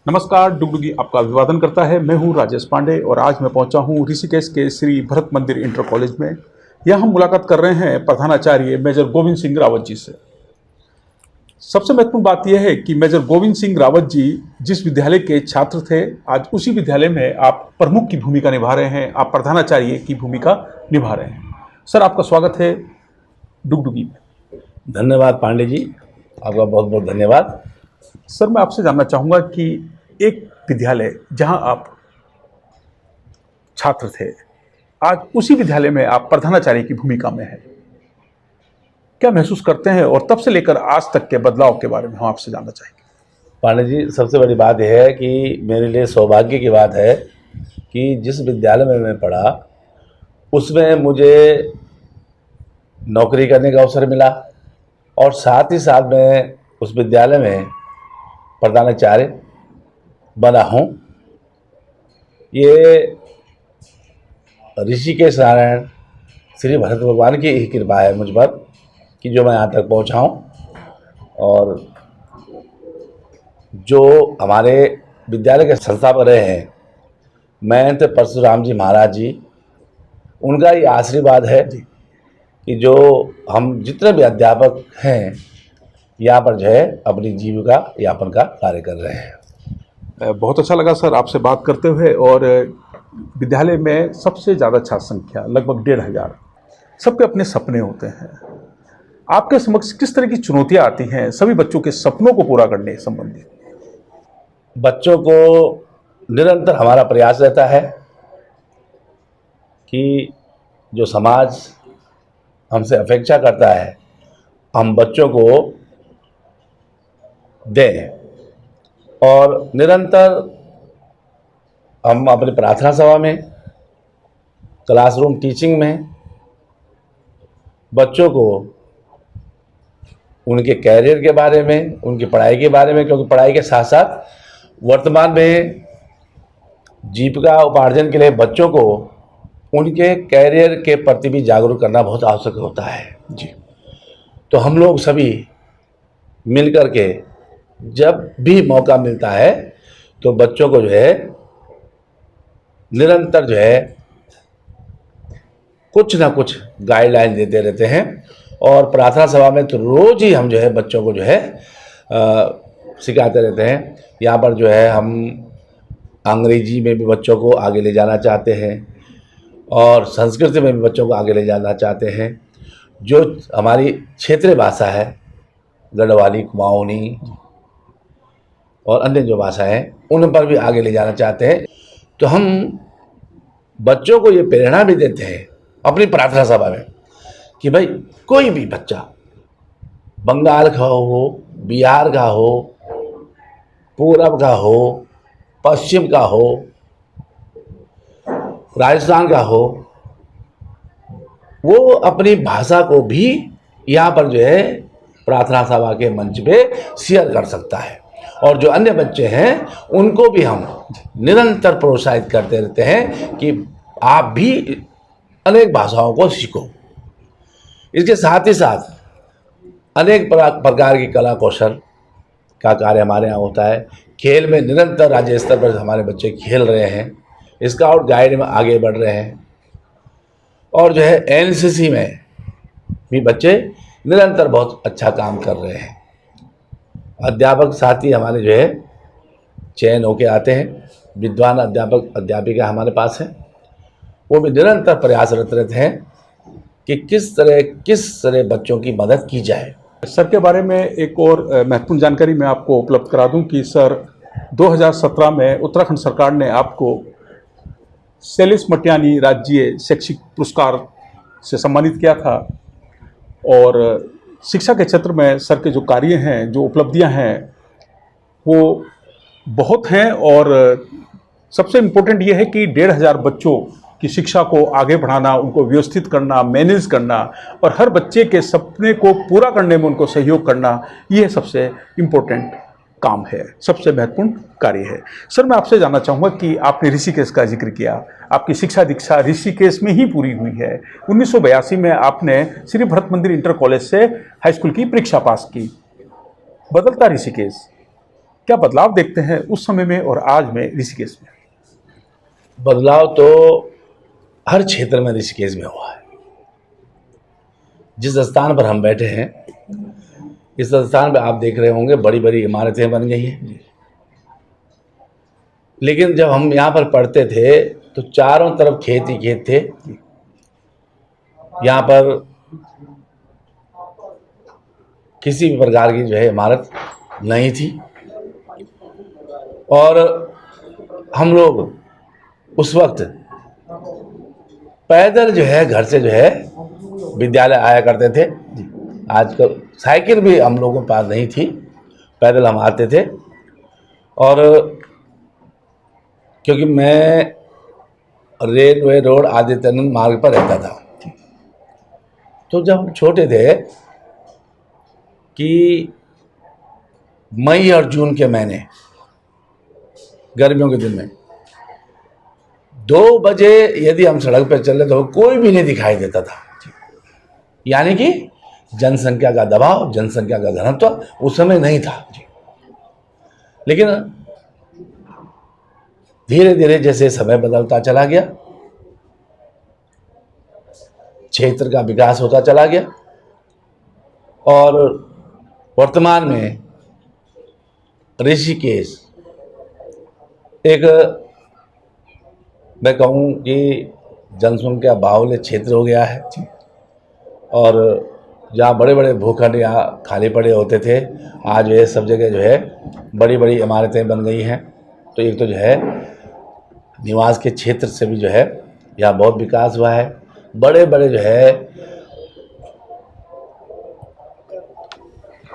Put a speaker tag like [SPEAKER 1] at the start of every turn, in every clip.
[SPEAKER 1] नमस्कार, डुगडुगी आपका अभिवादन करता है। मैं हूं राजेश पांडे और आज मैं पहुंचा हूं ऋषिकेश के श्री भरत मंदिर इंटर कॉलेज में। यहां हम मुलाकात कर रहे हैं प्रधानाचार्य मेजर गोविंद सिंह रावत जी से। सबसे महत्वपूर्ण बात यह है कि मेजर गोविंद सिंह रावत जी जिस विद्यालय के छात्र थे, आज उसी विद्यालय में आप प्रमुख की भूमिका निभा रहे हैं, आप प्रधानाचार्य की भूमिका निभा रहे हैं। सर, आपका स्वागत है डुगडुगी में।
[SPEAKER 2] धन्यवाद पांडे जी, आपका बहुत बहुत धन्यवाद।
[SPEAKER 1] सर, मैं आपसे जानना चाहूँगा कि एक विद्यालय जहां आप छात्र थे, आज उसी विद्यालय में आप प्रधानाचार्य की भूमिका में हैं। क्या महसूस करते हैं और तब से लेकर आज तक के बदलाव के बारे में हम आपसे जानना चाहेंगे।
[SPEAKER 2] पांडे जी, सबसे बड़ी बात यह है कि मेरे लिए सौभाग्य की बात है कि जिस विद्यालय में मैं पढ़ा उसमें मुझे नौकरी करने का अवसर मिला और साथ ही साथ मैं उस विद्यालय में प्रधानाचार्य बना हूँ। ये ऋषिकेश नारायण श्री भरत भगवान की ही कृपा है मुझ पर कि जो मैं यहाँ तक पहुँचा हूँ। और जो हमारे विद्यालय के संस्थापक रहे हैं महंत परशुराम जी महाराज जी, उनका ये आशीर्वाद है कि जो हम जितने भी अध्यापक हैं यहाँ पर जो है अपनी जीविका यापन का कार्य कर रहे हैं।
[SPEAKER 1] बहुत अच्छा लगा सर आपसे बात करते हुए। और विद्यालय में सबसे ज़्यादा छात्र संख्या लगभग 1500, सबके अपने सपने होते हैं। आपके समक्ष किस तरह की चुनौतियां आती हैं सभी बच्चों के सपनों को पूरा करने संबंधी?
[SPEAKER 2] बच्चों को निरंतर हमारा प्रयास रहता है कि जो समाज हमसे अपेक्षा करता है हम बच्चों को दें। और निरंतर हम अपनी प्रार्थना सभा में, क्लासरूम टीचिंग में बच्चों को उनके कैरियर के बारे में, उनकी पढ़ाई के बारे में, क्योंकि पढ़ाई के साथ साथ वर्तमान में जीविका उपार्जन के लिए बच्चों को उनके कैरियर के प्रति भी जागरूक करना बहुत आवश्यक होता है जी। तो हम लोग सभी मिलकर के जब भी मौका मिलता है तो बच्चों को जो है निरंतर जो है कुछ ना कुछ गाइडलाइन देते रहते हैं। और प्रार्थना सभा में तो रोज़ ही हम जो है बच्चों को जो है सिखाते रहते हैं। यहाँ पर जो है हम अंग्रेजी में भी बच्चों को आगे ले जाना चाहते हैं और संस्कृत में भी बच्चों को आगे ले जाना चाहते हैं। जो हमारी क्षेत्रीय भाषा है, गढ़वाली, कुमाऊनी और अन्य जो भाषाएं हैं उन पर भी आगे ले जाना चाहते हैं। तो हम बच्चों को ये प्रेरणा भी देते हैं अपनी प्रार्थना सभा में कि भाई कोई भी बच्चा बंगाल का हो, बिहार का हो, पूरब का हो, पश्चिम का हो, राजस्थान का हो, वो अपनी भाषा को भी यहाँ पर जो है प्रार्थना सभा के मंच पे शेयर कर सकता है। और जो अन्य बच्चे हैं उनको भी हम निरंतर प्रोत्साहित करते रहते हैं कि आप भी अनेक भाषाओं को सीखो। इसके साथ ही साथ अनेक प्रकार की कला कौशल का कार्य हमारे यहाँ होता है। खेल में निरंतर राज्य स्तर पर हमारे बच्चे खेल रहे हैं, स्काउट गाइड में आगे बढ़ रहे हैं और जो है एनसीसी में भी बच्चे निरंतर बहुत अच्छा काम कर रहे हैं। अध्यापक साथी हमारे जो है चयन होके आते हैं, विद्वान अध्यापक अध्यापिका हमारे पास हैं, वो भी निरंतर प्रयासरत रहते हैं कि किस तरह बच्चों की मदद की जाए।
[SPEAKER 1] सर के बारे में एक और महत्वपूर्ण जानकारी मैं आपको उपलब्ध करा दूं कि सर 2017 में उत्तराखंड सरकार ने आपको सैलिस मटियानी राज्य शैक्षिक पुरस्कार से सम्मानित किया था। और शिक्षा के क्षेत्र में सर के जो कार्य हैं, जो उपलब्धियां हैं, वो बहुत हैं। और सबसे इम्पोर्टेंट ये है कि 1500 बच्चों की शिक्षा को आगे बढ़ाना, उनको व्यवस्थित करना, मैनेज करना और हर बच्चे के सपने को पूरा करने में उनको सहयोग करना, ये सबसे इम्पोर्टेंट काम है, सबसे महत्वपूर्ण कार्य है। सर, मैं आपसे जानना चाहूँगा कि आपने ऋषिकेश का जिक्र किया, आपकी शिक्षा दीक्षा ऋषिकेश में ही पूरी हुई है। 1982 में आपने श्री भरत मंदिर इंटर कॉलेज से हाई स्कूल की परीक्षा पास की। बदलता ऋषिकेश, क्या बदलाव देखते हैं उस समय में और आज में ऋषिकेश में?
[SPEAKER 2] बदलाव तो हर क्षेत्र में ऋषिकेश में हुआ है। जिस स्थान पर हम बैठे हैं, इस स्थान पर आप देख रहे होंगे बड़ी बड़ी इमारतें बन गई हैं। लेकिन जब हम यहाँ पर पढ़ते थे तो चारों तरफ खेत ही खेत थे। यहाँ पर किसी भी प्रकार की जो है इमारत नहीं थी, और हम लोग उस वक्त पैदल जो है घर से जो है विद्यालय आया करते थे। आजकल साइकिल भी हम लोगों के पास नहीं थी, पैदल हम आते थे। और क्योंकि मैं रेलवे रोड आदित्यनंद मार्ग पर रहता था, तो जब हम छोटे थे कि मई और जून के महीने, गर्मियों के दिन में 2 बजे यदि हम सड़क पर चल रहे तो कोई भी नहीं दिखाई देता था। यानी कि जनसंख्या का दबाव, जनसंख्या का घनत्व उस समय नहीं था। लेकिन धीरे धीरे जैसे समय बदलता चला गया, क्षेत्र का विकास होता चला गया, और वर्तमान में ऋषिकेश एक, मैं कहूँ कि जनसंख्या बाहुल्य क्षेत्र हो गया है। और जहाँ बड़े बड़े भूखंड यहाँ खाली पड़े होते थे, आज ये सब जगह जो है बड़ी बड़ी इमारतें बन गई हैं। तो एक तो जो है निवास के क्षेत्र से भी जो है यहाँ बहुत विकास हुआ है। बड़े बड़े जो है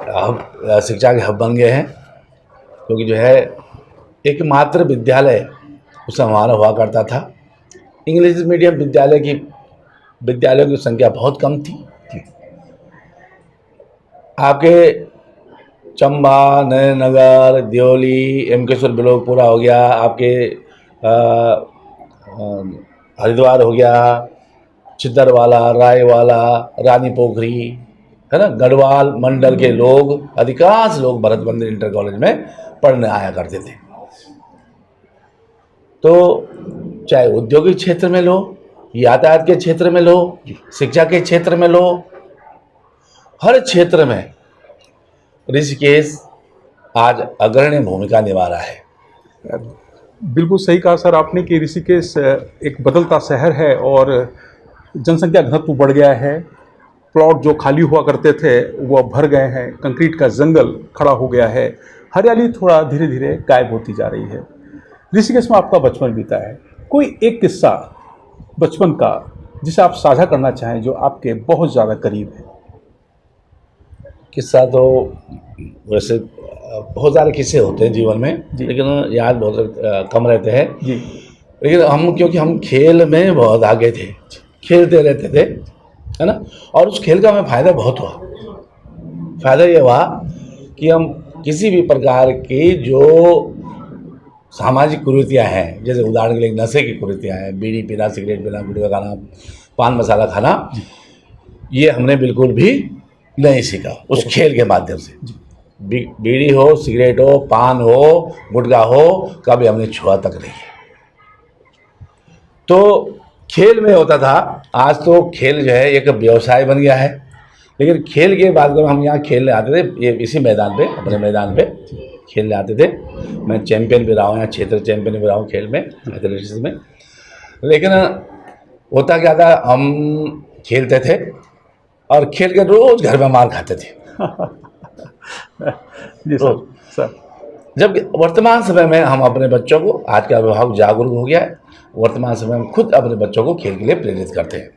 [SPEAKER 2] हब, शिक्षा के हब बन गए हैं। क्योंकि जो है एकमात्र विद्यालय उस समय हमारा हुआ करता था। इंग्लिश मीडियम विद्यालयों की संख्या बहुत कम थी। आपके चंबा, नगर, दियोली, एमकेश्वर ब्लॉक पूरा हो गया, आपके हरिद्वार हो गया, चित्तरवाला, रायवाला, रानी पोखरी, है ना, गढ़वाल मंडल के लोग, अधिकांश लोग भरत मंदिर इंटर कॉलेज में पढ़ने आया करते थे। तो चाहे औद्योगिक क्षेत्र में लो, यातायात के क्षेत्र में लो, शिक्षा के क्षेत्र में लो, हर क्षेत्र में ऋषिकेश आज अग्रणी भूमिका निभा रहा है।
[SPEAKER 1] बिल्कुल सही कहा सर आपने कि ऋषिकेश एक बदलता शहर है और जनसंख्या घनत्व बढ़ गया है। प्लॉट जो खाली हुआ करते थे वो अब भर गए हैं, कंक्रीट का जंगल खड़ा हो गया है, हरियाली थोड़ा धीरे धीरे गायब होती जा रही है। ऋषिकेश में आपका बचपन बीता है, कोई एक किस्सा बचपन का जिसे आप साझा करना चाहें जो आपके बहुत ज़्यादा करीब है?
[SPEAKER 2] किस्सा तो वैसे बहुत सारे किस्से होते हैं जीवन में, लेकिन याद बहुत कम रहते हैं
[SPEAKER 1] जी।
[SPEAKER 2] लेकिन क्योंकि हम खेल में बहुत आगे थे, खेलते रहते थे, है ना, और उस खेल का हमें फ़ायदा बहुत हुआ। फ़ायदा ये हुआ कि हम किसी भी प्रकार की जो सामाजिक कुरीतियाँ हैं, जैसे उदाहरण के लिए नशे की कुरीतियाँ हैं, बीड़ी पीना, सिगरेट पीना, गुटखा खाना, पान मसाला खाना, ये हमने बिल्कुल भी नहीं सीखा उस खेल के माध्यम से। बीड़ी हो, सिगरेट हो, पान हो, गुटखा हो, कभी हमने छुआ तक नहीं। तो खेल में होता था। आज तो खेल जो है एक व्यवसाय बन गया है, लेकिन खेल के बाद जब हम यहाँ खेलने आते थे, ये इसी मैदान पे, अपने मैदान पे खेलने आते थे। मैं चैंपियन भी रहा हूँ, यहाँ क्षेत्र चैंपियन भी रहा हूँ खेल में, एथलेटिक्स में। लेकिन होता क्या था, हम खेलते थे और खेल के रोज घर में मार खाते थे।
[SPEAKER 1] जी सर।
[SPEAKER 2] जब वर्तमान समय में हम अपने बच्चों को, आज का अभिभावक जागरूक हो गया है, वर्तमान समय में खुद अपने बच्चों को खेल के लिए प्रेरित करते हैं।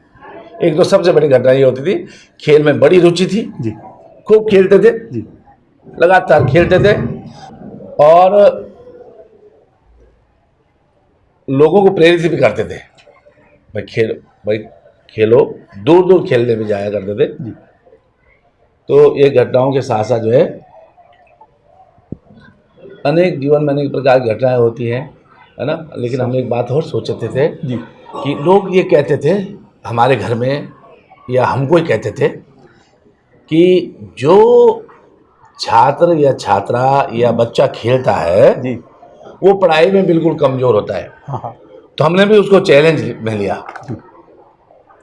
[SPEAKER 2] एक तो सबसे बड़ी घटना ये होती थी, खेल में बड़ी रुचि थी
[SPEAKER 1] जी,
[SPEAKER 2] खूब खेलते थे
[SPEAKER 1] जी,
[SPEAKER 2] लगातार खेलते थे, और लोगों को प्रेरित भी करते थे, भाई खेलो, दूर दूर खेलने भी जाया करते थे
[SPEAKER 1] जी।
[SPEAKER 2] तो ये घटनाओं के साथ साथ जो है अनेक जीवन में अनेक प्रकार की घटनाएं होती हैं, है ना। लेकिन हम एक बात और सोचते थे
[SPEAKER 1] जी,
[SPEAKER 2] कि लोग ये कहते थे हमारे घर में, या हमको ही कहते थे कि जो छात्र या छात्रा या बच्चा खेलता है
[SPEAKER 1] जी।
[SPEAKER 2] वो पढ़ाई में बिल्कुल कमजोर होता है।
[SPEAKER 1] हाँ हाँ।
[SPEAKER 2] तो हमने भी उसको चैलेंज में लिया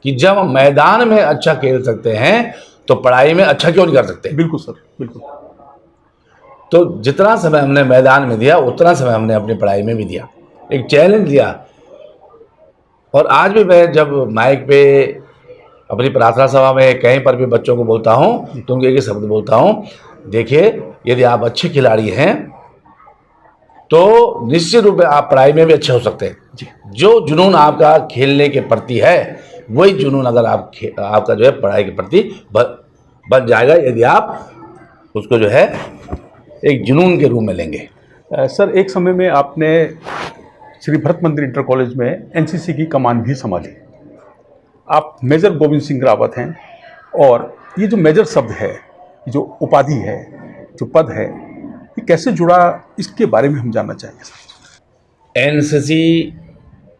[SPEAKER 2] कि जब हम मैदान में अच्छा खेल सकते हैं तो पढ़ाई में अच्छा क्यों नहीं कर सकते।
[SPEAKER 1] बिल्कुल सर, बिल्कुल।
[SPEAKER 2] तो जितना समय हमने मैदान में दिया उतना समय हमने अपनी पढ़ाई में भी दिया, एक चैलेंज लिया। और आज भी मैं जब माइक पे अपनी प्रार्थना सभा में कहीं पर भी बच्चों को बोलता हूँ तो उनके एक शब्द बोलता हूँ, देखिए यदि आप अच्छे खिलाड़ी हैं तो निश्चित रूप में आप पढ़ाई में भी अच्छे हो सकते हैं। जो जुनून आपका खेलने के प्रति है वही जुनून अगर आपका जो है पढ़ाई के प्रति बन जाएगा, यदि आप उसको जो है एक जुनून के रूप में लेंगे।
[SPEAKER 1] सर, एक समय में आपने श्री भरत मंदिर इंटर कॉलेज में एनसीसी की कमान भी संभाली। आप मेजर गोविंद सिंह रावत हैं और ये जो मेजर शब्द है, जो उपाधि है, जो पद है, ये कैसे जुड़ा, इसके बारे में हम जानना चाहेंगे सर।
[SPEAKER 2] एनसीसी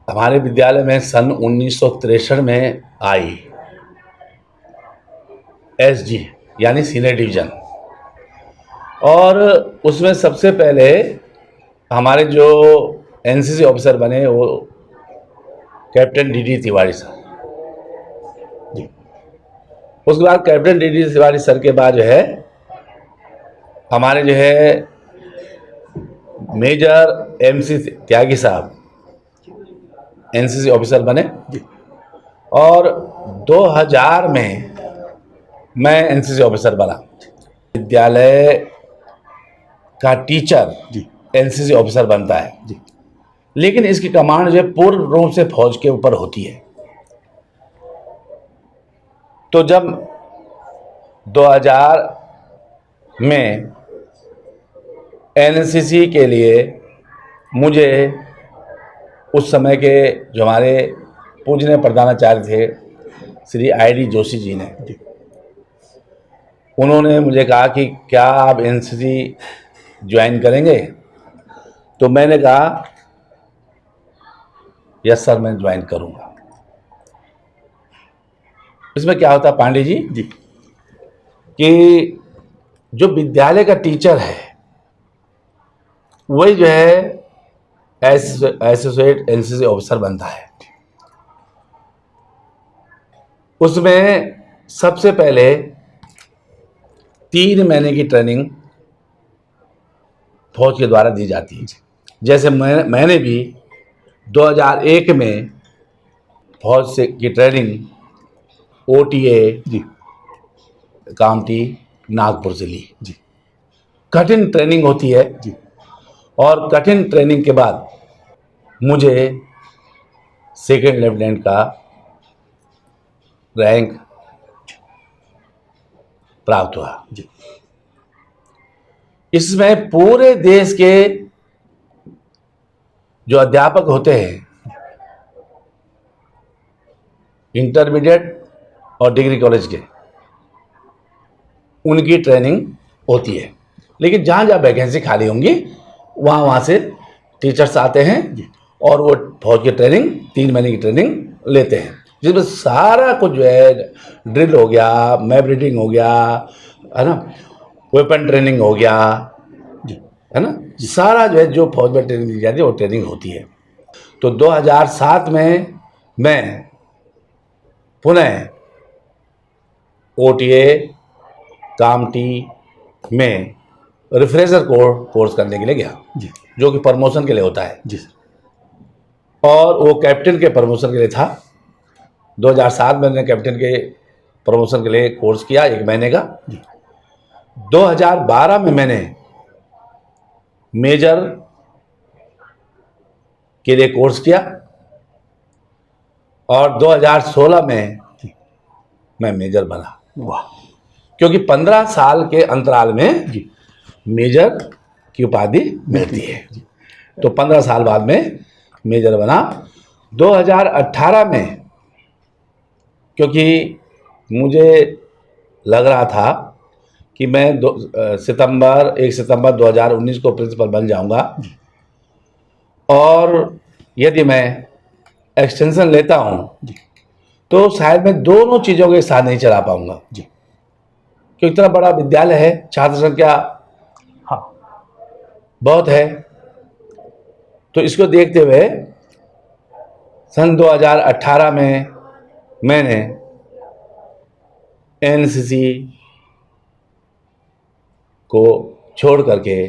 [SPEAKER 2] हमारे विद्यालय में सन 1963 में आई, एसजी यानी सीनियर डिवीजन, और उसमें सबसे पहले हमारे जो एनसीसी ऑफिसर बने वो कैप्टन डीडी तिवारी सर जी। उसके बाद कैप्टन डीडी तिवारी सर के बाद जो है हमारे जो है मेजर एमसी त्यागी साहब एनसीसी ऑफिसर बने जी। और 2000 में मैं एनसीसी ऑफिसर बना। विद्यालय का टीचर जी एनसीसी ऑफिसर बनता है जी, लेकिन इसकी कमांड जो है पूर्ण रूप से फौज के ऊपर होती है। तो जब 2000 में एनसीसी के लिए मुझे उस समय के जो हमारे पूजनीय प्रधानाचार्य थे श्री आईडी जोशी जी ने, उन्होंने मुझे कहा कि क्या आप एनसीसी ज्वाइन करेंगे। तो मैंने कहा यस सर, मैं ज्वाइन करूंगा। इसमें क्या होता है पांडे जी कि जो विद्यालय का टीचर है वही जो है एसोसिएट एनसीसी ऑफिसर बनता है। उसमें सबसे पहले 3 महीने की ट्रेनिंग फौज के द्वारा दी जाती है। जैसे मैंने भी 2001 में फौज से की ट्रेनिंग ओटीए जी कामटी नागपुर से ली जी। कठिन ट्रेनिंग होती है जी, और कठिन ट्रेनिंग के बाद मुझे सेकंड लेफ्टिनेंट का रैंक प्राप्त हुआ जी। इसमें पूरे देश के जो अध्यापक होते हैं इंटरमीडिएट और डिग्री कॉलेज के, उनकी ट्रेनिंग होती है। लेकिन जहाँ जहाँ वैकेंसी खाली होंगी वहाँ से टीचर्स आते हैं और वो फौज की ट्रेनिंग 3 महीने की ट्रेनिंग लेते हैं, जिसमें सारा कुछ जो है ड्रिल हो गया, मैप रीडिंग हो गया, है ना, वेपन ट्रेनिंग हो गया, है ना, सारा जो है जो फौज में ट्रेनिंग दी जाती है वो ट्रेनिंग होती है। तो 2007 में मैं पुनः ओटीए कामटी में रिफ्रेशर कोर्स करने के लिए गया जी, जो कि प्रमोशन के लिए होता है जी सर। और वो कैप्टन के प्रमोशन के लिए था। 2007 में मैंने कैप्टन के प्रमोशन के लिए कोर्स किया 1 महीने का। 2012 में मैंने मेजर के लिए कोर्स किया और 2016 में मैं मेजर बना। वाह! क्योंकि 15 साल के अंतराल में मेजर की उपाधि मिलती है, तो 15 साल बाद में मेजर बना। 2018 में क्योंकि मुझे लग रहा था कि मैं 1 सितंबर 2019 को प्रिंसिपल बन जाऊंगा, और यदि मैं एक्सटेंशन लेता हूं तो शायद मैं दोनों चीज़ों के साथ नहीं चला पाऊंगा जी। क्योंकि इतना बड़ा विद्यालय है, छात्र संख्या
[SPEAKER 1] हाँ
[SPEAKER 2] बहुत है, तो इसको देखते हुए सन 2018 में मैंने एनसीसी को छोड़ करके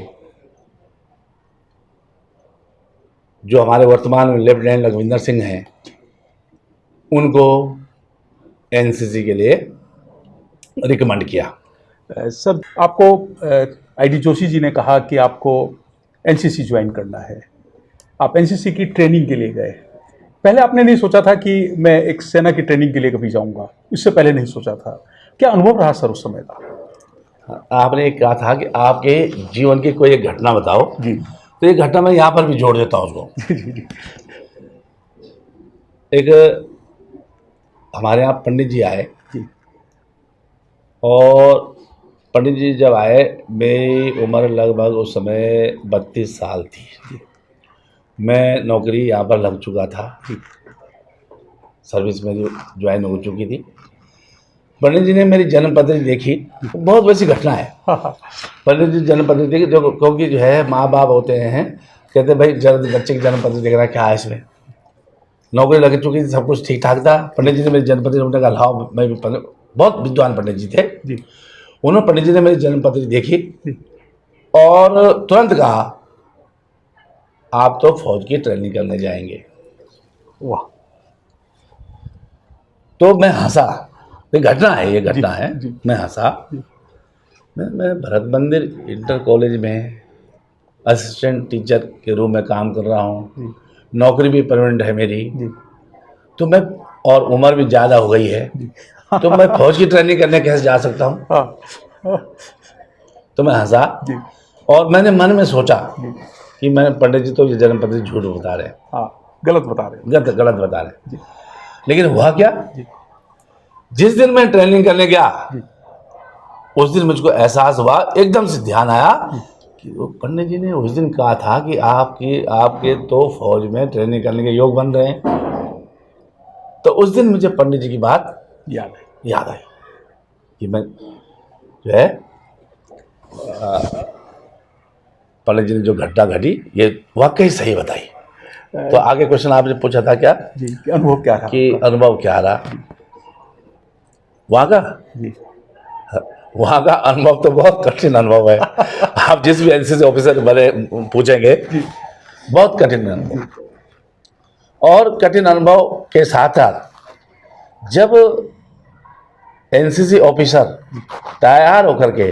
[SPEAKER 2] जो हमारे वर्तमान में लेफ्टिनेंट लखविंदर सिंह हैं उनको एनसीसी के लिए रिकमेंड किया।
[SPEAKER 1] सर, आपको आईडी जोशी जी ने कहा कि आपको एनसीसी ज्वाइन करना है, आप एनसीसी की ट्रेनिंग के लिए गए। पहले आपने नहीं सोचा था कि मैं एक सेना की ट्रेनिंग के लिए कभी जाऊंगा, इससे पहले नहीं सोचा था। क्या अनुभव रहा सर उस समय का?
[SPEAKER 2] आपने एक कहा था कि आपके जीवन की कोई एक घटना बताओ
[SPEAKER 1] जी,
[SPEAKER 2] तो ये घटना मैं यहाँ पर भी जोड़ देता हूँ उसको।
[SPEAKER 1] जी।
[SPEAKER 2] एक हमारे यहाँ पंडित जी आए
[SPEAKER 1] जी,
[SPEAKER 2] और पंडित जी जब आए, मेरी उम्र लगभग उस समय 32 साल थी। मैं नौकरी यहाँ पर लग चुका था, सर्विस में ज्वाइन हो चुकी थी। पंडित जी ने मेरी जन्म पत्री देखी, बहुत वैसी घटना है। पंडित जी जन्म पत्री देखी, जो क्योंकि जो है माँ बाप होते हैं, कहते भाई जरा बच्चे की जन्म पत्री देखना क्या है इसमें। नौकरी लग चुकी थी, सब कुछ ठीक ठाक था। पंडित जी ने मेरी जन्म पत्री, उन्होंने कहा लाओ, मैं भी बहुत विद्वान पंडित जी थे
[SPEAKER 1] जी।
[SPEAKER 2] उन्होंने, पंडित जी ने मेरी जन्म पत्री देखी और तुरंत कहा आप तो फौज की ट्रेनिंग करने जाएंगे।
[SPEAKER 1] वाह।
[SPEAKER 2] तो मैं हंसा, ये घटना है, ये घटना है।
[SPEAKER 1] जी।
[SPEAKER 2] मैं हंसा। मैं भरत मंदिर इंटर कॉलेज में असिस्टेंट टीचर के रूप में काम कर रहा हूँ, नौकरी भी परमानेंट है मेरी। तो मैं, और उम्र भी ज़्यादा हो गई है, तो मैं फौज की ट्रेनिंग करने कैसे जा सकता हूँ? तो मैं हंसा और मैंने मन में सोचा कि मैं, पंडित जी तो ये जन्म पत्री झूठ बता रहे हैं,
[SPEAKER 1] गलत बता रहे हैं,
[SPEAKER 2] गलत बता रहे हैं। लेकिन हुआ क्या, जिस दिन मैं ट्रेनिंग करने गया उस दिन मुझको एहसास हुआ, एकदम से ध्यान आया कि वो पंडित जी ने उस दिन कहा था कि आपके तो फौज में ट्रेनिंग करने के योग बन रहे हैं। तो उस दिन मुझे पंडित जी की बात याद आई कि मैं जो है पंडित जी ने जो घटना घटी ये वाकई सही बताई। तो आगे क्वेश्चन आपने पूछा था क्या
[SPEAKER 1] जी, कि अनुभव क्या रहा?
[SPEAKER 2] कि अनुभव क्या रहा वहाँ का?
[SPEAKER 1] जी,
[SPEAKER 2] वहाँ का अनुभव तो बहुत कठिन अनुभव है। आप जिस भी एनसीसी ऑफिसर बने पूछेंगे, बहुत कठिन अनुभव। और कठिन अनुभव के साथ साथ जब एनसीसी ऑफिसर तैयार होकर के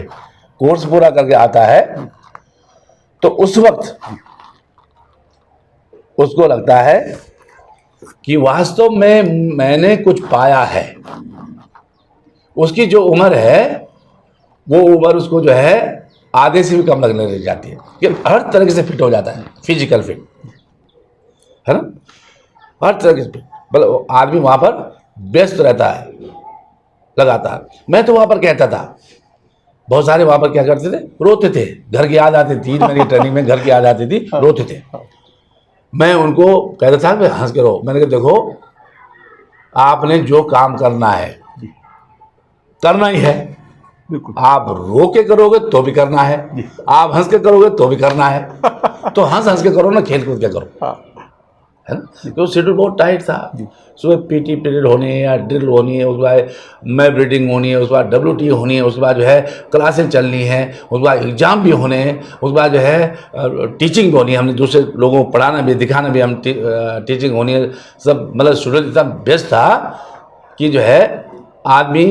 [SPEAKER 2] कोर्स पूरा करके आता है तो उस वक्त उसको लगता है कि वास्तव में मैंने कुछ पाया है। उसकी जो उम्र है वो उम्र उसको जो है आधे से भी कम लगने लग जाती है, कि हर तरीके से फिट हो जाता है, फिजिकल फिट है ना, हर तरह से। मतलब आदमी वहाँ पर व्यस्त रहता है लगातार। मैं तो वहाँ पर कहता था, बहुत सारे वहाँ पर क्या करते थे, रोते थे, घर की याद आती थी। मेरी ट्रेनिंग में घर की याद आती थी, रोते थे। मैं उनको कहता था कि हंस के रहो। मैंने कहा देखो, आपने जो काम करना है करना ही है,
[SPEAKER 1] बिल्कुल।
[SPEAKER 2] आप रो के करोगे तो भी करना है, आप हंस के करोगे तो भी करना है। तो हंस के करो ना, खेल कूद के करो, है ना। तो शेड्यूल बहुत टाइट था। सुबह पीटी पीरियड होनी है या ड्रिल होनी है, उसके बाद मैप रीडिंग होनी है, उसके बाद WT होनी है, उसके बाद जो है क्लासें चलनी है, उसके बाद एग्जाम भी होने हैं, उसके बाद जो है टीचिंग भी होनी है। हमने दूसरे लोगों को पढ़ाना भी, दिखाना भी, हम टीचिंग होनी है। सब मतलब स्टूडेंट इतना व्यस्त था कि जो है आदमी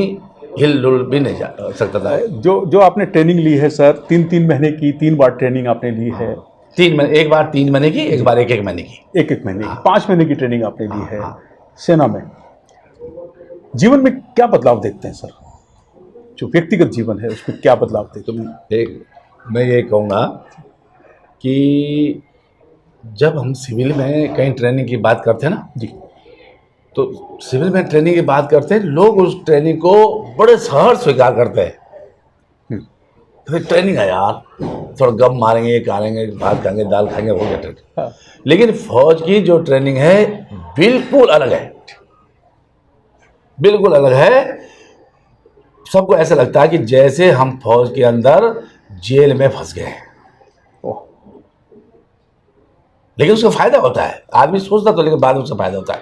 [SPEAKER 2] हिल डुल भी नहीं जा सकता था।
[SPEAKER 1] जो आपने ट्रेनिंग ली है सर, 3 महीने की, 3 बार ट्रेनिंग आपने ली है।
[SPEAKER 2] 3 महीने, एक बार 3 महीने की, एक बार 1 महीने की,
[SPEAKER 1] 1 महीने की, 5 महीने की ट्रेनिंग आपने ली है सेना में। जीवन में क्या बदलाव देखते हैं सर? जो व्यक्तिगत जीवन है उसमें क्या बदलाव देखते हैं?
[SPEAKER 2] मैं ये कहूँगा कि जब हम सिविल में कहीं ट्रेनिंग की बात करते हैं ना
[SPEAKER 1] जी,
[SPEAKER 2] तो सिविल में ट्रेनिंग की बात करते हैं, लोग उस ट्रेनिंग को बड़े सहर्ष स्वीकार करते हैं। तो ट्रेनिंग है यार, थोड़ा गम मारेंगे, ये खाएंगे, भात खाएंगे, दाल खाएंगे, हो गया ट्रेनिंग। लेकिन फौज की जो ट्रेनिंग है बिल्कुल अलग है, बिल्कुल अलग है। सबको ऐसा लगता है कि जैसे हम फौज के अंदर जेल में फंस गए हैं।
[SPEAKER 1] ओह,
[SPEAKER 2] लेकिन उसका फायदा होता है, आदमी सोचता तो, लेकिन बाद में उसका फायदा होता है।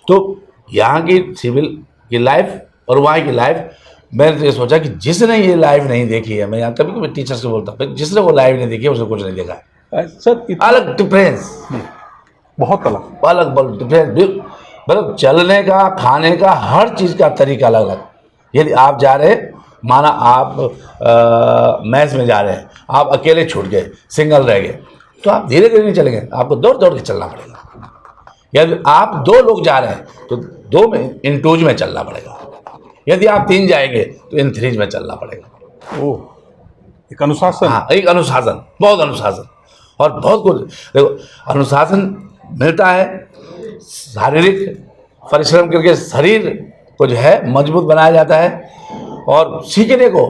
[SPEAKER 2] तो यहाँ की सिविल की लाइफ और वहाँ की लाइफ, मैंने तो ये सोचा कि जिसने ये लाइफ नहीं देखी है, मैं यहाँ कभी कभी टीचर्स को बोलता हूँ, जिसने वो लाइफ नहीं देखी है उसने कुछ नहीं देखा है।
[SPEAKER 1] सर
[SPEAKER 2] अलग डिफरेंस,
[SPEAKER 1] बहुत अलग।
[SPEAKER 2] अलग डिफरेंस, मतलब चलने का, खाने का, हर चीज़ का तरीका अलग अलग। यदि आप जा रहे, माना आप मैच में जा रहे हैं, आप अकेले छूट गए, सिंगल रह गए, तो आप धीरे धीरे नहीं चलेंगे, आपको दौड़ दौड़ के चलना पड़ेगा। यदि आप 2 लोग जा रहे हैं तो 2 में, इन 2s में चलना पड़ेगा। यदि आप 3 जाएंगे तो इन 3s में चलना पड़ेगा।
[SPEAKER 1] ओह, एक अनुशासन।
[SPEAKER 2] हाँ, एक अनुशासन, बहुत अनुशासन और बहुत कुछ। देखो, अनुशासन मिलता है, शारीरिक परिश्रम करके शरीर को जो है मजबूत बनाया जाता है और सीखने को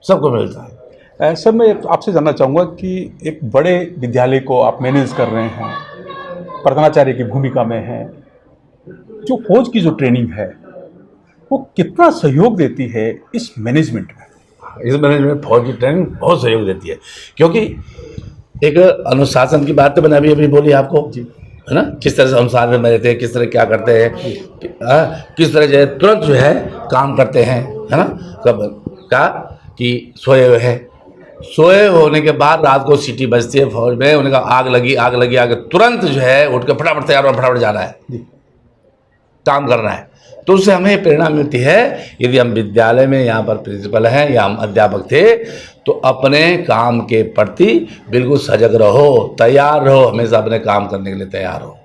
[SPEAKER 2] सबको मिलता है।
[SPEAKER 1] सर मैं आपसे जानना चाहूँगा कि एक बड़े विद्यालय को आप मैनेज कर रहे हैं, प्रधानाचार्य की भूमिका में हैं, जो फौज की जो ट्रेनिंग है वो कितना सहयोग देती है इस मैनेजमेंट में?
[SPEAKER 2] इस मैनेजमेंट फौज की ट्रेनिंग बहुत सहयोग देती है, क्योंकि एक अनुशासन की बात तो मैंने अभी बोली आपको
[SPEAKER 1] जी,
[SPEAKER 2] है ना, किस तरह से अनुशासन में रहते हैं, किस तरह क्या करते हैं, किस तरह जो है तुरंत जो है काम करते हैं, है ना। कब का कि सोए हुए हैं, सोए होने के बाद रात को सीटी बजती है फौज में, उन्हें कहा आग लगी, आग लगी, आग, तुरंत जो है उठ के फटाफट तैयार और फटाफट जाना है, काम करना है। तो उससे हमें प्रेरणा मिलती है। यदि हम विद्यालय में यहाँ पर प्रिंसिपल हैं या हम अध्यापक थे, तो अपने काम के प्रति बिल्कुल सजग रहो, तैयार रहो, हमेशा अपने काम करने के लिए तैयार हो,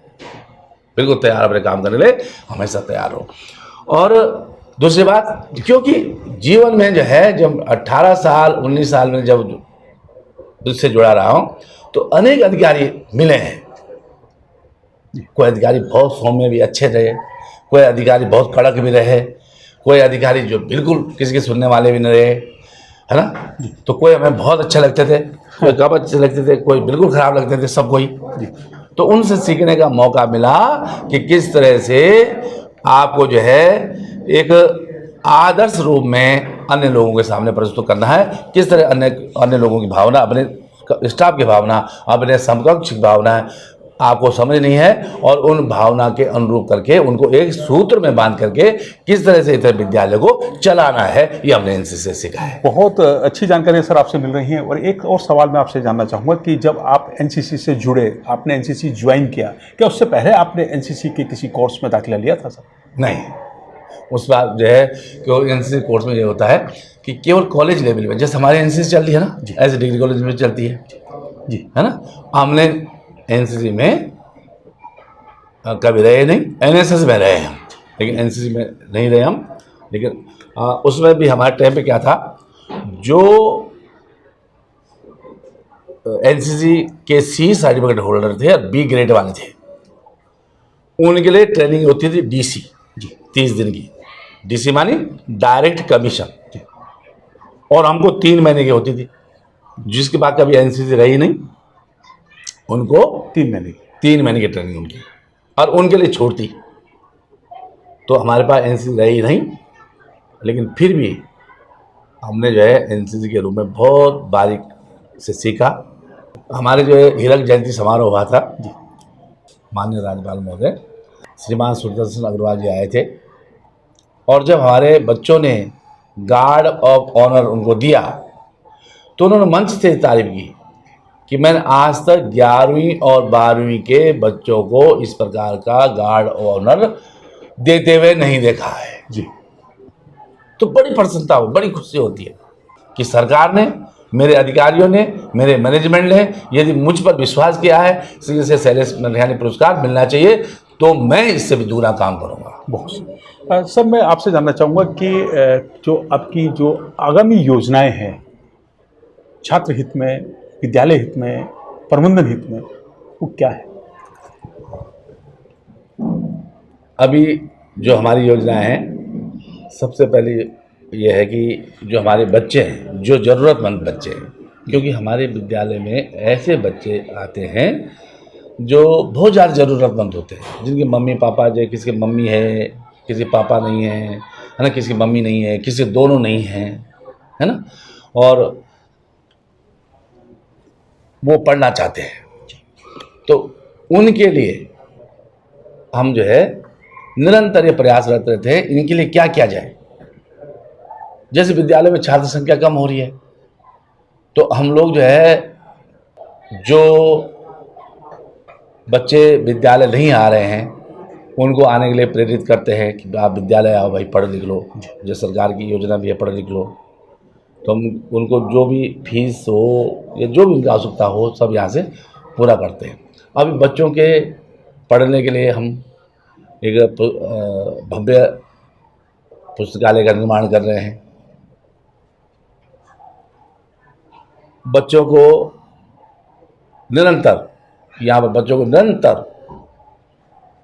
[SPEAKER 2] बिल्कुल तैयार, अपने काम करने के लिए हमेशा तैयार हो। और दूसरी बात, क्योंकि जीवन में जो है, जब 18 साल 19 साल में जब उससे जुड़ा रहा हूँ, तो अनेक अधिकारी मिले हैं। कोई अधिकारी बहुत सौम्य भी अच्छे रहे, कोई अधिकारी बहुत कड़क भी रहे, कोई अधिकारी जो बिल्कुल किसी के सुनने वाले भी नहीं रहे, है ना। तो कोई हमें बहुत अच्छे लगते थे, कोई कब अच्छे लगते थे, कोई बिल्कुल ख़राब लगते थे, सब कोई। तो उनसे सीखने का मौका मिला कि किस तरह से आपको जो है एक आदर्श रूप में अन्य लोगों के सामने प्रस्तुत करना है, किस तरह अन्य लोगों की भावना, अपने स्टाफ की भावना, अपने समकक्ष की भावना आपको समझनी है, और उन भावना के अनुरूप करके उनको एक सूत्र में बांध करके किस तरह से इस विद्यालय को चलाना है, ये हमने इनसे से सीखा है।
[SPEAKER 1] बहुत अच्छी जानकारी सर आपसे मिल रही है। और एक और सवाल मैं आपसे जानना चाहूँगा कि जब आप एनसीसी से जुड़े, आपने एनसीसी ज्वाइन किया, क्या उससे पहले आपने एनसीसी के किसी कोर्स में दाखिला लिया था सर?
[SPEAKER 2] नहीं, उस बात जो है कि एनसीसी कोर्स में ये होता है कि केवल कॉलेज लेवल में, जैसे हमारे एनसीसी चलती है ना, ऐसे डिग्री कॉलेज में चलती है
[SPEAKER 1] जी,
[SPEAKER 2] है ना। हमने एनसीसी में कभी रहे नहीं, एनएसएस में रहे हम, लेकिन एनसीसी में नहीं रहे हम। लेकिन उसमें भी हमारे टाइम पे क्या था, जो एनसीसी के सी सर्टिफिकेट होल्डर थे और बी ग्रेड वाले थे, उनके लिए ट्रेनिंग होती थी डीसी, 30 दिन की। डीसी मानी डायरेक्ट कमीशन, और हमको 3 महीने की होती थी। जिसके बाद कभी एनसीसी रही नहीं, उनको
[SPEAKER 1] 3 महीने की
[SPEAKER 2] 3 महीने की ट्रेनिंग उनकी, और उनके लिए छूट थी। तो हमारे पास एनसीसी रही नहीं, लेकिन फिर भी हमने जो है एनसीसी के रूप में बहुत बारीक से सीखा। हमारे जो है हीरक जयंती समारोह हुआ था, माननीय राज्यपाल महोदय श्रीमान सुदर्शन अग्रवाल जी आए थे, और जब हमारे बच्चों ने गार्ड ऑफ ऑनर उनको दिया, तो उन्होंने मंच से तारीफ की कि मैंने आज तक 11वीं और 12वीं के बच्चों को इस प्रकार का गार्ड ऑनर देते हुए नहीं देखा है
[SPEAKER 1] जी। तो
[SPEAKER 2] बड़ी प्रसन्नता हो, बड़ी खुशी होती है कि सरकार ने, मेरे अधिकारियों ने, मेरे मैनेजमेंट ने यदि मुझ पर विश्वास किया है, इसे शैलेश नल्हियानी पुरस्कार मिलना चाहिए, तो मैं इससे भी दूना काम करूँगा।
[SPEAKER 1] बहुत सर, मैं आपसे जानना चाहूँगा कि जो आपकी जो आगामी योजनाएं हैं, छात्र हित में, विद्यालय हित में, प्रबंधन हित में, वो क्या है?
[SPEAKER 2] अभी जो हमारी योजनाएं हैं, सबसे पहले ये है कि जो हमारे बच्चे हैं, जो ज़रूरतमंद बच्चे हैं, क्योंकि हमारे विद्यालय में ऐसे बच्चे आते हैं जो बहुत ज़्यादा ज़रूरतमंद होते हैं, जिनके मम्मी पापा, जो किसी की मम्मी है, किसी पापा नहीं है है ना, किसी की मम्मी नहीं है, किसी के दोनों नहीं हैं, है ना, और वो पढ़ना चाहते हैं, तो उनके लिए हम जो है निरंतर ये प्रयासरत रहते हैं, इनके लिए क्या किया जाए। जैसे विद्यालय में छात्र संख्या कम हो रही है, तो हम लोग जो है, जो बच्चे विद्यालय नहीं आ रहे हैं उनको आने के लिए प्रेरित करते हैं कि आप विद्यालय आओ भाई, पढ़ लिख लो, जो सरकार की योजना भी है पढ़ लिख लो। तो हम उनको जो भी फीस हो या जो भी उनकी आवश्यकता हो सब यहाँ से पूरा करते हैं। अभी बच्चों के पढ़ने के लिए हम एक भव्य पुस्तकालय का निर्माण कर रहे हैं। बच्चों को निरंतर, यहाँ पर बच्चों को निरंतर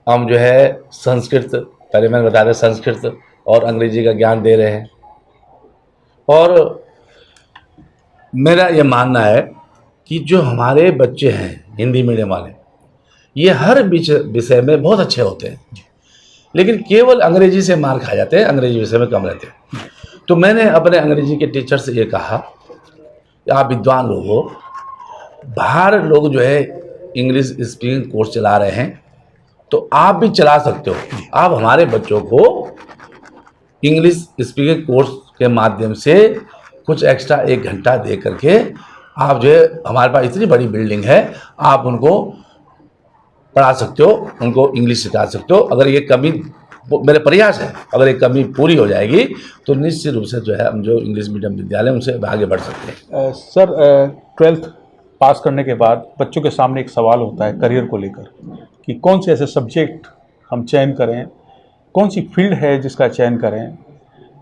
[SPEAKER 2] हम जो है संस्कृत, पहले मैंने बताया संस्कृत और अंग्रेजी का ज्ञान दे रहे हैं। और मेरा ये मानना है कि जो हमारे बच्चे हैं हिंदी मीडियम वाले, ये हर विषय में बहुत अच्छे होते हैं, लेकिन केवल अंग्रेजी से मार खा जाते हैं, अंग्रेजी विषय में कम रहते हैं। तो मैंने अपने अंग्रेजी के टीचर से ये कहा कि आप विद्वान लोग हो, बाहर लोग जो है इंग्लिश स्पीकिंग कोर्स चला रहे हैं, तो आप भी चला सकते हो। आप हमारे बच्चों को इंग्लिश स्पीकिंग कोर्स के माध्यम से कुछ एक्स्ट्रा 1 घंटा दे करके आप जो है, हमारे पास इतनी बड़ी बिल्डिंग है, आप उनको पढ़ा सकते हो, उनको इंग्लिश सिखा सकते हो। अगर ये कमी, मेरे प्रयास है, अगर ये कमी पूरी हो जाएगी तो निश्चित रूप से जो है हम जो इंग्लिश मीडियम विद्यालय उनसे आगे बढ़ सकते हैं।
[SPEAKER 1] सर 12th पास करने के बाद बच्चों के सामने एक सवाल होता है करियर को लेकर कि कौन से ऐसे सब्जेक्ट हम चयन करें, कौन सी फील्ड है जिसका चयन करें।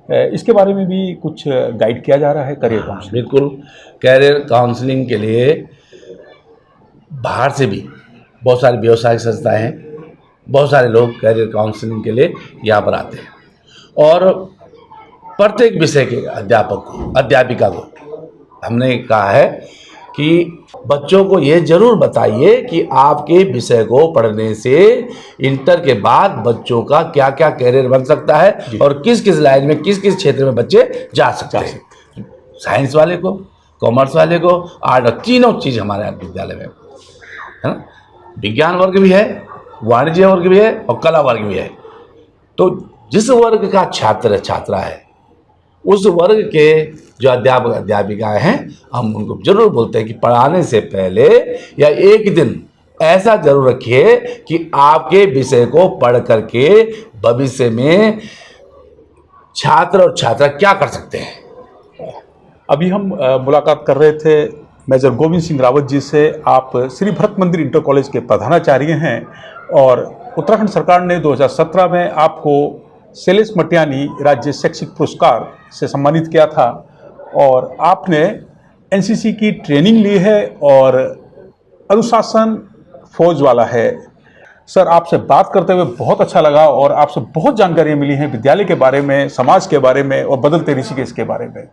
[SPEAKER 1] इसके बारे में भी कुछ गाइड किया जा रहा है करियर काउंसलिंग?
[SPEAKER 2] बिल्कुल, कैरियर काउंसलिंग के लिए बाहर से भी बहुत सारी व्यावसायिक संस्थाएं हैं, बहुत सारे लोग कैरियर काउंसलिंग के लिए यहाँ पर आते हैं। और प्रत्येक विषय के अध्यापक को, अध्यापिका को हमने कहा है कि बच्चों को ये जरूर बताइए कि आपके विषय को पढ़ने से इंटर के बाद बच्चों का क्या क्या कैरियर बन सकता है और किस किस लाइन में, किस किस क्षेत्र में बच्चे जा सकते हैं। साइंस वाले को, कॉमर्स वाले को, आर्ट, तीनों चीज़ हमारे विद्यालय में है ना। विज्ञान वर्ग भी है, वाणिज्य वर्ग भी है और कला वर्ग भी है। तो जिस वर्ग का छात्र छात्रा है, उस वर्ग के जो अध्यापक अध्यापिकाएं हैं, हम उनको जरूर बोलते हैं कि पढ़ाने से पहले या एक दिन ऐसा जरूर रखिए कि आपके विषय को पढ़ करके भविष्य में छात्र और छात्रा क्या कर सकते हैं।
[SPEAKER 1] अभी हम मुलाकात कर रहे थे मेजर गोविंद सिंह रावत जी से। आप श्री भरत मंदिर इंटर कॉलेज के प्रधानाचार्य हैं और उत्तराखंड सरकार ने 2017 में आपको शैलेश मटियानी राज्य शैक्षिक पुरस्कार से सम्मानित किया था और आपने एनसीसी की ट्रेनिंग ली है और अनुशासन फौज वाला है। सर, आपसे बात करते हुए बहुत अच्छा लगा और आपसे बहुत जानकारियाँ मिली हैं विद्यालय के बारे में, समाज के बारे में और बदलते ऋषिकेश के बारे में।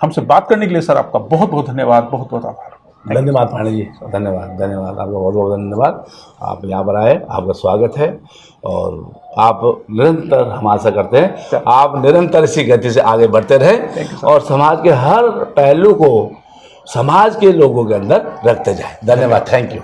[SPEAKER 1] हमसे बात करने के लिए सर आपका बहुत बहुत धन्यवाद, बहुत बहुत आभार।
[SPEAKER 2] धन्यवाद पांडे जी, धन्यवाद, धन्यवाद, आपका बहुत बहुत धन्यवाद। आप यहाँ पर आए, आपका स्वागत है और आप निरंतर, हम आशा करते हैं आप निरंतर इसी गति से आगे बढ़ते रहें और समाज के हर पहलू को समाज के लोगों के अंदर रखते जाएं। धन्यवाद, थैंक यू।